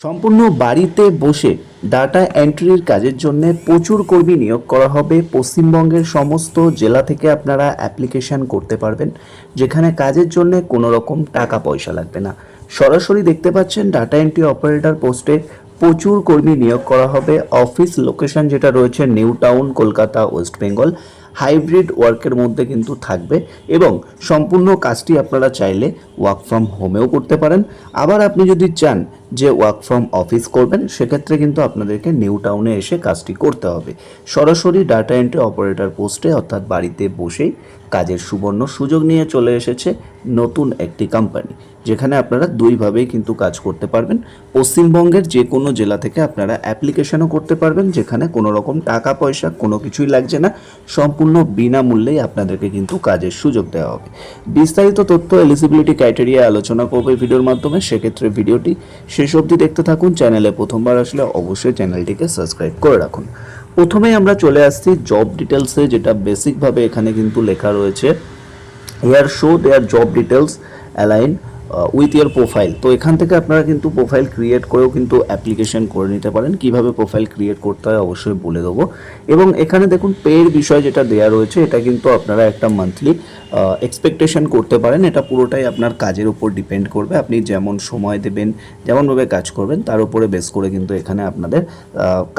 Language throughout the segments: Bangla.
সম্পূর্ণ বাড়িতে বসে ডাটা এন্ট্রির কাজের জন্য প্রচুর কর্মী নিয়োগ করা হবে। পশ্চিমবঙ্গের সমস্ত জেলা থেকে আপনারা অ্যাপ্লিকেশন করতে পারবেন, যেখানে কাজের জন্য কোনো রকম টাকা পয়সা লাগবে না। সরাসরি দেখতে পাচ্ছেন ডাটা এন্ট্রি অপারেটর পোস্টে প্রচুর কর্মী নিয়োগ করা হবে। অফিস লোকেশন যেটা রয়েছে new town, Kolkata, West Bengal. Hybrid ওয়ার্কের মধ্যে কিন্তু থাকবে এবং সম্পূর্ণ কাজটি আপনারা চাইলে ওয়ার্ক ফ্রম হোমেও করতে পারেন। আবার আপনি যদি চান যে ওয়ার্ক ফ্রম অফিস করবেন, সেক্ষেত্রে কিন্তু আপনাদেরকে নিউ টাউনে এসে কাজটি করতে হবে। সরাসরি ডাটা এন্ট্রি অপারেটর পোস্টে অর্থাৎ বাড়িতে বসেই কাজের সুবর্ণ সুযোগ নিয়ে চলে এসেছে নতুন একটি কোম্পানি, যেখানে আপনারা দুইভাবেই কিন্তু কাজ করতে পারবেন। পশ্চিমবঙ্গের যে কোনো জেলা থেকে আপনারা অ্যাপ্লিকেশনও করতে পারবেন, যেখানে কোনো রকম টাকা পয়সা কোনো কিছুই লাগছে না। সম্পূর্ণ বিনামূল্যেই আপনাদেরকে কিন্তু কাজের সুযোগ দেওয়া হবে। বিস্তারিত তথ্য এলিজিবিলিটি ক্রাইটেরিয়া আলোচনা করবে ভিডিওর মাধ্যমে। সেক্ষেত্রে ভিডিওটি শেষ অবধি দেখতে থাকুন। চ্যানেলে প্রথমবার আসলে অবশ্যই চ্যানেলটিকে সাবস্ক্রাইব করে রাখুন। প্রথমেই আমরা চলে আসছি জব ডিটেলসে, যেটা বেসিকভাবে এখানে কিন্তু লেখা রয়েছে here show their job details align with your profile. তো এখান থেকে আপনারা কিন্তু প্রোফাইল ক্রিয়েট করেও কিন্তু অ্যাপ্লিকেশন করে নিতে পারেন। কিভাবে প্রোফাইল ক্রিয়েট করতে হয় অবশ্যই বলে দেবো। এবং এখানে দেখুন পের বিষয় যেটা দেওয়া রয়েছে, এটা কিন্তু আপনারা একটা মান্থলি এক্সপেকটেশন করতে পারেন। এটা পুরোটাই আপনার কাজের উপর ডিপেন্ড করবে। আপনি যেমন সময় দেবেন, যেমনভাবে কাজ করবেন, তার উপরে বেস করে কিন্তু এখানে আপনাদের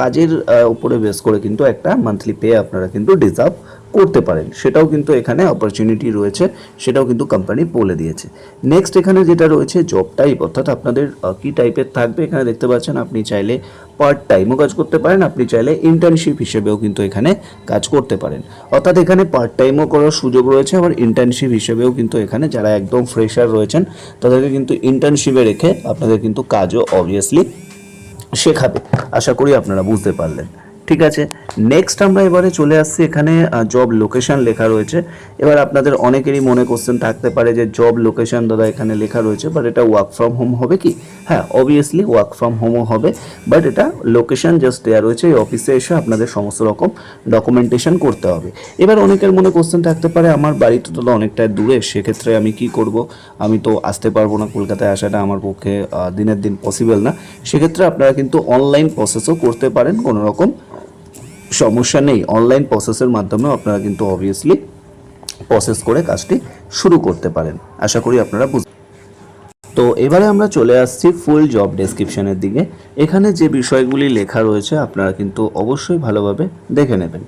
কাজের উপরে বেস করে কিন্তু একটা মান্থলি পে আপনারা কিন্তু ডিজার্ভ করতে পারেন। সেটাও কিন্তু এখানে অপরচুনিটি রয়েছে, সেটাও কিন্তু কোম্পানি বলে দিয়েছে। নেক্সট এখানে যেটা রয়েছে জব টাইপ, অর্থাৎ আপনাদের কি টাইপের থাকবে। এখানে দেখতে পাচ্ছেন আপনি চাইলে পার্ট টাইমও কাজ করতে পারেন, আপনি চাইলে ইন্টার্নশিপ হিসেবেও কিন্তু এখানে কাজ করতে পারেন। অর্থাৎ এখানে পার্ট টাইমও করার সুযোগ রয়েছে, আবার ইন্টার্নশিপ হিসেবেও কিন্তু এখানে যারা একদম ফ্রেশার রয়েছেন তাদেরকে কিন্তু ইন্টার্নশিপে রেখে আপনাদের কিন্তু কাজও অবভিয়াসলি শেখাবে। আশা করি আপনারা বুঝতে পারলেন। ঠিক আছে, নেক্সট আমরা এবারে চলে আসছি। এখানে জব লোকেশন লেখা রয়েছে। এবার আপনাদের অনেকেরই মনে কোশ্চেন থাকতে পারে যে জব লোকেশন দাদা এখানে লেখা রয়েছে, বাট এটা ওয়ার্ক ফ্রম হোম হবে কি? হ্যাঁ, অবভিয়াসলি ওয়ার্ক ফ্রম হোমও হবে, বাট এটা লোকেশন জাস্ট দেওয়া রয়েছে। এই অফিসে এসে আপনাদের সমস্ত রকম ডকুমেন্টেশন করতে হবে। এবার অনেকের মনে কোশ্চেন থাকতে পারে আমার বাড়ি তো দাদা অনেকটা দূরে, সেক্ষেত্রে আমি কি করব? আমি তো আসতে পারবো না, কলকাতায় আসাটা আমার পক্ষে দিনের দিন পসিবল না। সেক্ষেত্রে আপনারা কিন্তু অনলাইন প্রসেসও করতে পারেন, কোনো রকম সমস্যা নেই। অনলাইন প্রসেসের মাধ্যমে আপনারা কিন্তু অবভিয়াসলি প্রসেস করে কাজটি শুরু করতে পারেন। আশা করি আপনারা তো এবারে আমরা চলে আসছি ফুল জব ডেসক্রিপশনের দিকে। এখানে যে বিষয়গুলি লেখা রয়েছে আপনারা কিন্তু অবশ্যই ভালোভাবে দেখে নেবেন।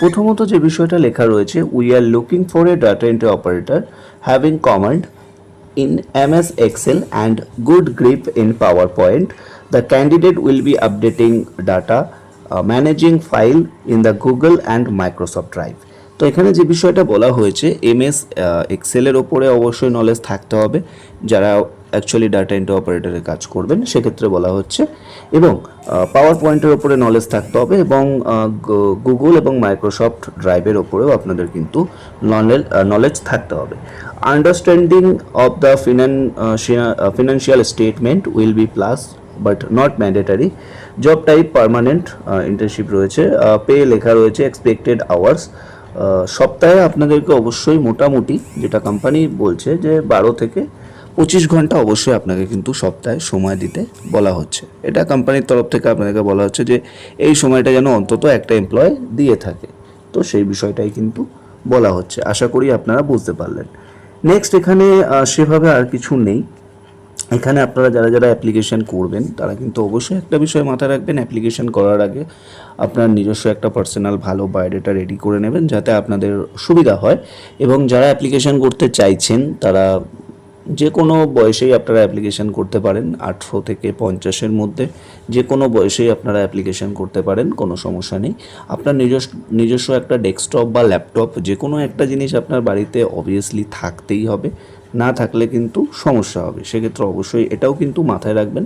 প্রথমত যে বিষয়টা লেখা রয়েছে, we are looking for a data entry operator having command in MS Excel and good grip in PowerPoint. The candidate will be updating data, managing file in the Google and Microsoft Drive. তো এখানে যে বিষয়টা বলা হয়েছে, MS এক্সেলের ওপরে অবশ্যই নলেজ থাকতে হবে যারা অ্যাকচুয়ালি ডাটা এন্ট্রি অপারেটরে কাজ করবেন, সেক্ষেত্রে বলা হচ্ছে। এবং পাওয়ার পয়েন্টের ওপরে নলেজ থাকতে হবে, এবং গুগল এবং মাইক্রোসফট ড্রাইভের ওপরেও আপনাদের কিন্তু নলেজ থাকতে হবে। Understanding of the financial statement will be plus but not mandatory. Job type permanent, internship রয়েছে। পে লেখা রয়েছে এক্সপেক্টেড আওয়ার্স। সপ্তাহে আপনাদেরকে অবশ্যই মোটামুটি যেটা কোম্পানি বলছে যে 12 থেকে 25 ঘন্টা অবশ্যই আপনাকে কিন্তু সপ্তাহে সময় দিতে বলা হচ্ছে। এটা কোম্পানির তরফ থেকে আপনাদেরকে বলা হচ্ছে যে এই সময়টা যেন অন্তত একটা এমপ্লয় দিয়ে থাকে। তো সেই বিষয়টাই কিন্তু বলা হচ্ছে। আশা করি আপনারা বুঝতে পারলেন। নেক্সট এখানে সেভাবে আর কিছু নেই। এখানে আপনারা যারা যারা অ্যাপ্লিকেশন করবেন তারা কিন্তু অবশ্যই একটা বিষয় মাথায় রাখবেন, অ্যাপ্লিকেশন করার আগে আপনার নিজস্ব একটা পার্সোনাল ভালো বায়োডাটা রেডি করে নেবেন, যাতে আপনাদের সুবিধা হয়। এবং যারা অ্যাপ্লিকেশন করতে চাইছেন তারা যে কোনো বয়সেই আপনারা অ্যাপ্লিকেশন করতে পারেন। 18 থেকে 50-এর মধ্যে যে কোনো বয়সেই আপনারা অ্যাপ্লিকেশন করতে পারেন, কোনো সমস্যা নেই। আপনার নিজস্ব একটা ডেস্কটপ বা ল্যাপটপ যে কোনো একটা জিনিস আপনার বাড়িতে অবভিয়াসলি থাকতেই হবে, না থাকলে কিন্তু সমস্যা হবে। সেক্ষেত্রে অবশ্যই এটাও কিন্তু মাথায় রাখবেন।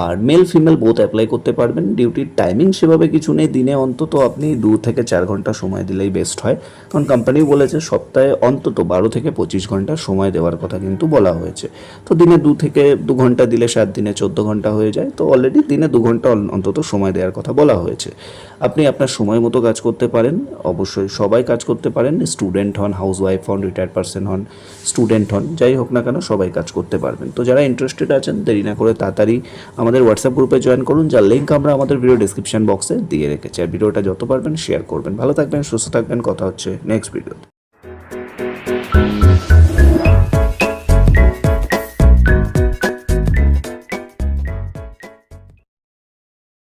আর মেল ফিমেল বোথ অ্যাপ্লাই করতে পারবেন। ডিউটির টাইমিং সেভাবে কিছু নেই, দিনে অন্তত আপনি 2 থেকে 4 ঘন্টা সময় দিলেই বেস্ট হয়, কারণ কোম্পানি বলেছে সপ্তাহে অন্তত 12 থেকে 25 ঘন্টা সময় দেওয়ার কথা কিন্তু বলা হয়েছে। তো দিনে 2 থেকে 2 ঘন্টা দিলে 7 দিনে 14 ঘন্টা হয়ে যায়। তো অলরেডি দিনে 2 ঘন্টা অন্তত সময় দেওয়ার কথা বলা হয়েছে। আপনি আপনার সময় মতো কাজ করতে পারেন, অবশ্যই সবাই কাজ করতে পারেন। স্টুডেন্ট হন, হাউসওয়াইফ হন, রিটায়ার্ড পারসন হন, স্টুডেন্ট হন, যাই হোক না কেন সবাই কাজ করতে পারবেন। তো যারা ইন্টারেস্টেড আছেন দেরি না করে তাড়াতাড়ি আমাদের হোয়াটসঅ্যাপ গ্রুপে জয়েন করুন, যার লিঙ্ক আমরা আমাদের ভিডিও ডিসক্রিপশন বক্সে দিয়ে রেখেছি। আর ভিডিওটা যত পারবেন শেয়ার করবেন। ভালো থাকবেন, সুস্থ থাকবেন, কথা হচ্ছে নেক্সট ভিডিওতে।